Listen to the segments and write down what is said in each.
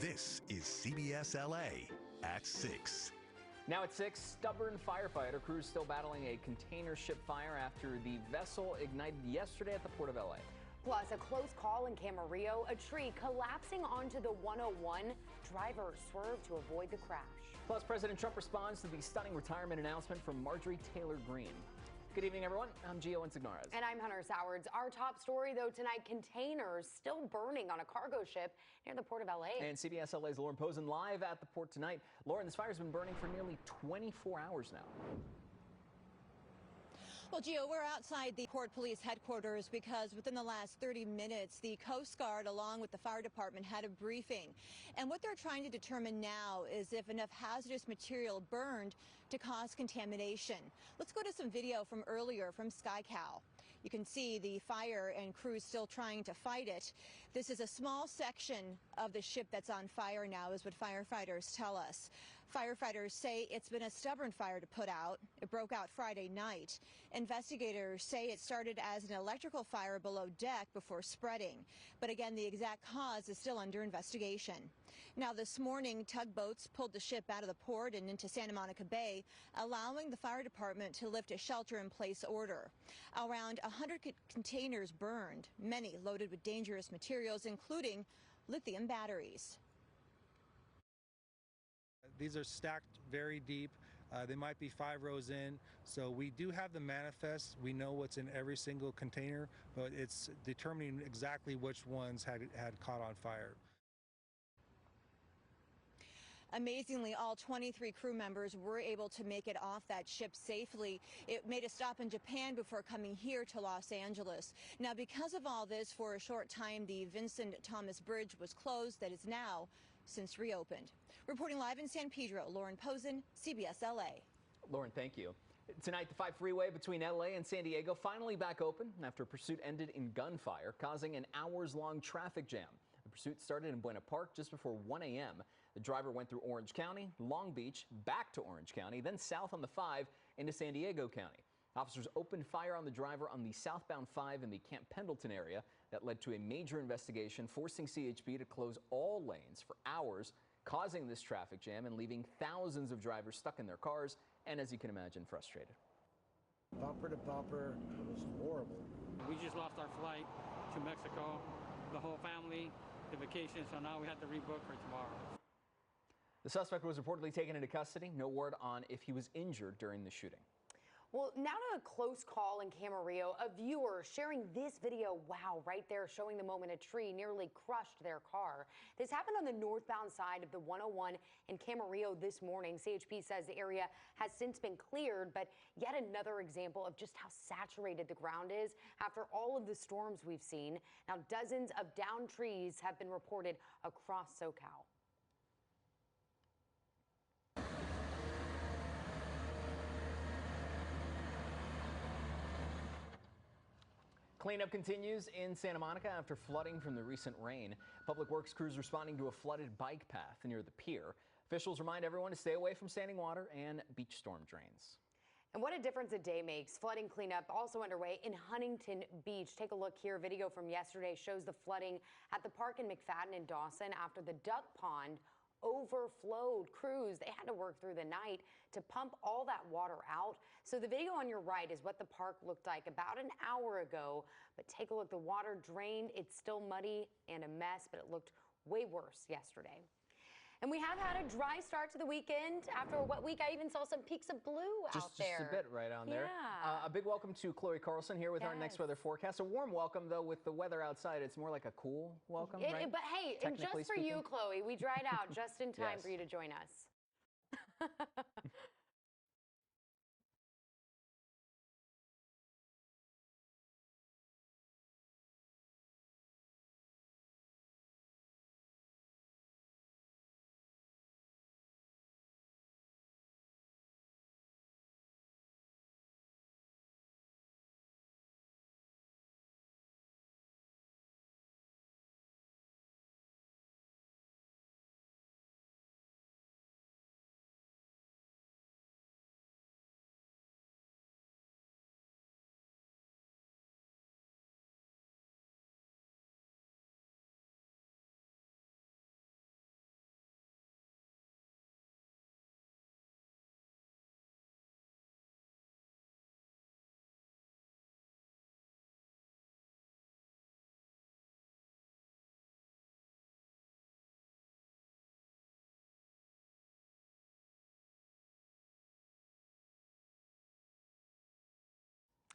This is CBS LA at 6. Now at 6, stubborn firefighter crews still battling a container ship fire after the vessel ignited yesterday at the port of LA. Plus, a close call in Camarillo, a tree collapsing onto the 101. Driver swerved to avoid the crash. Plus, President Trump responds to the stunning retirement announcement from Marjorie Taylor Greene. Good evening, everyone. I'm Gio Insignares. And I'm Hunter Sowards. Our top story, though, tonight, containers still burning on a cargo ship near the port of LA. And CBS LA's Lauren Posen live at the port tonight. Lauren, this fire's been burning for nearly 24 hours now. Well, Gio, we're outside the Port Police headquarters because within the last 30 minutes, the Coast Guard, along with the fire department, had a briefing. And what they're trying to determine now is if enough hazardous material burned to cause contamination. Let's go to some video from earlier from Kcal. You can see the fire and crews still trying to fight it. This is a small section of the ship that's on fire now, is what firefighters tell us. Firefighters say it's been a stubborn fire to put out. It broke out Friday night. Investigators say it started as an electrical fire below deck before spreading. But again, the exact cause is still under investigation. Now, this morning, tugboats pulled the ship out of the port and into Santa Monica Bay, allowing the fire department to lift a shelter-in-place order. Around 100 containers burned, many loaded with dangerous materials, including lithium batteries. These are stacked very deep. They might be 5 rows in. So we do have the manifest. We know what's in every single container, but it's determining exactly which ones had caught on fire. Amazingly, all 23 crew members were able to make it off that ship safely. It made a stop in Japan before coming here to Los Angeles. Now, because of all this, for a short time, the Vincent Thomas Bridge was closed. That is now since reopened. Reporting live in San Pedro, Lauren Posen, CBS LA. Lauren, thank you. Tonight, the 5 freeway between LA and San Diego finally back open after a pursuit ended in gunfire, causing an hours-long traffic jam. The pursuit started in Buena Park just before 1 a.m. The driver went through Orange County, Long Beach, back to Orange County, then south on the 5 into San Diego County. Officers opened fire on the driver on the southbound 5 in the Camp Pendleton area. That led to a major investigation, forcing CHP to close all lanes for hours, causing this traffic jam and leaving thousands of drivers stuck in their cars and, as you can imagine, frustrated. Bumper to bumper, it was horrible. We just lost our flight to Mexico, the whole family, the vacation, so now we had to rebook for tomorrow. The suspect was reportedly taken into custody. No word on if he was injured during the shooting. Well, now to a close call in Camarillo. A viewer sharing this video, wow, right there, showing the moment a tree nearly crushed their car. This happened on the northbound side of the 101 in Camarillo this morning. CHP says the area has since been cleared, but yet another example of just how saturated the ground is after all of the storms we've seen. Now, dozens of downed trees have been reported across SoCal. Cleanup continues in Santa Monica after flooding from the recent rain. Public Works crews responding to a flooded bike path near the pier. Officials remind everyone to stay away from standing water and beach storm drains. And what a difference a day makes. Flooding cleanup also underway in Huntington Beach. Take a look here. Video from yesterday shows the flooding at the park in McFadden and Dawson after the duck pond overflowed. Crews, they had to work through the night to pump all that water out. So the video on your right is what the park looked like about an hour ago. But take a look, the water drained. It's still muddy and a mess, but it looked way worse yesterday. And we have had a dry start to the weekend. After a wet week, I even saw some peaks of blue out there. Just a bit right on there. Yeah. A big welcome to Chloe Carlson here with our next weather forecast. A warm welcome, though, with the weather outside. It's more like a cool welcome, right? But hey, and just for you, Chloe, we dried out just in time for you to join us.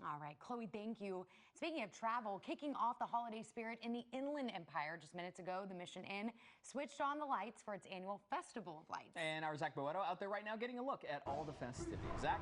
All right, Chloe, thank you. Speaking of travel, kicking off the holiday spirit in the Inland Empire just minutes ago, the Mission Inn switched on the lights for its annual Festival of Lights. And our Zach Boeto out there right now getting a look at all the festivities. Zach?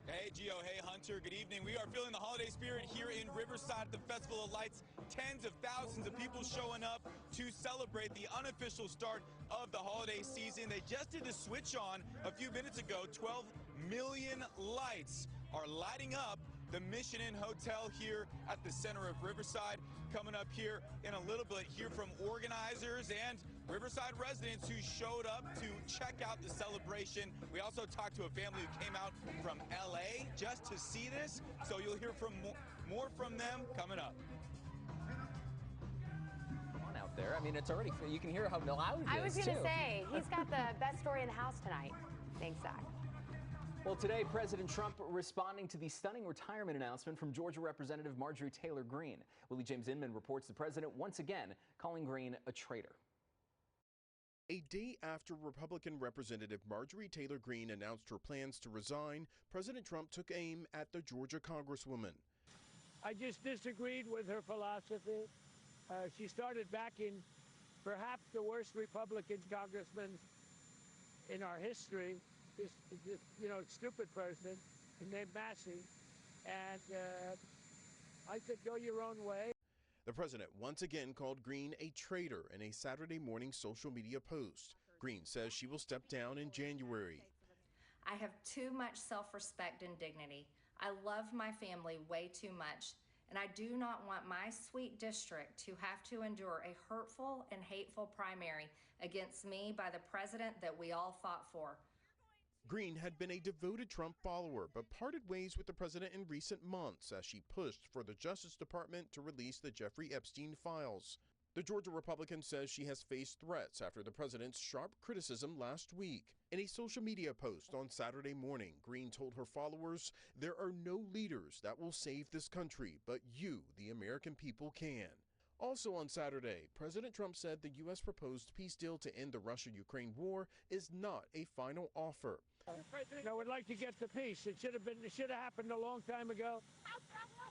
Hey, Gio. Hey, Hunter. Good evening. We are feeling the holiday spirit here in Riverside at the Festival of Lights. Tens of thousands of people showing up to celebrate the unofficial start of the holiday season. They just did the switch on a few minutes ago. 12 million lights are lighting up the Mission Inn Hotel here at the center of Riverside. Coming up here in a little bit, hear from organizers and Riverside residents who showed up to check out the celebration. We also talked to a family who came out from LA just to see this, so you'll hear from more from them coming up. Come on out there. I mean, it's already, you can hear how loud it is. I was going to say, he's got the best story in the house tonight. Thanks, Zach. Well, today, President Trump responding to the stunning retirement announcement from Georgia Representative Marjorie Taylor Greene. Willie James Inman reports the president once again calling Greene a traitor. A day after Republican Representative Marjorie Taylor Greene announced her plans to resign, President Trump took aim at the Georgia Congresswoman. I just disagreed with her philosophy. She started back in perhaps the worst Republican congressman in our history. Just stupid person named Massey, and I said, go your own way. The president once again called Greene a traitor in a Saturday morning social media post. Greene says she will step down in January. I have too much self-respect and dignity. I love my family way too much, and I do not want my sweet district to have to endure a hurtful and hateful primary against me by the president that we all fought for. Greene had been a devoted Trump follower, but parted ways with the president in recent months as she pushed for the Justice Department to release the Jeffrey Epstein files. The Georgia Republican says she has faced threats after the president's sharp criticism last week. In a social media post on Saturday morning, Greene told her followers, "There are no leaders that will save this country, but you, the American people, can." Also on Saturday, President Trump said the U.S. proposed peace deal to end the Russia-Ukraine war is not a final offer. I would like to get the peace. It should have happened a long time ago.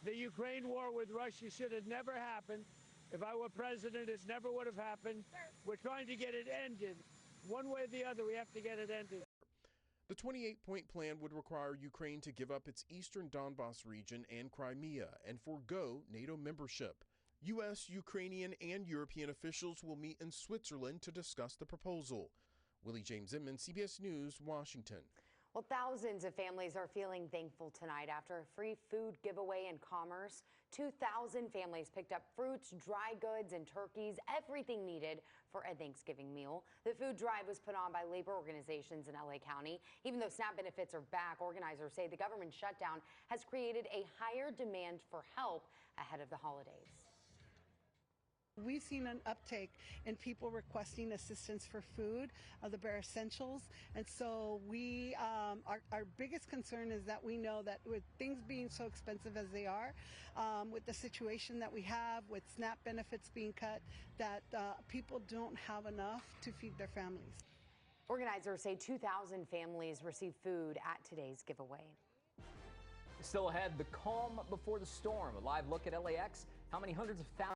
The Ukraine war with Russia should have never happened. If I were president, it never would have happened. We're trying to get it ended. One way or the other, we have to get it ended. The 28-point plan would require Ukraine to give up its eastern Donbas region and Crimea and forego NATO membership. U.S., Ukrainian, and European officials will meet in Switzerland to discuss the proposal. Willie James Inman, CBS News, Washington. Well, thousands of families are feeling thankful tonight after a free food giveaway in Commerce. 2,000 families picked up fruits, dry goods, and turkeys, everything needed for a Thanksgiving meal. The food drive was put on by labor organizations in LA County. Even though SNAP benefits are back, organizers say the government shutdown has created a higher demand for help ahead of the holidays. We've seen an uptake in people requesting assistance for food, the bare essentials, and so we, our biggest concern is that we know that with things being so expensive as they are, with the situation that we have, with SNAP benefits being cut, that people don't have enough to feed their families. Organizers say 2,000 families received food at today's giveaway. Still ahead, the calm before the storm. A live look at LAX. How many hundreds of thousands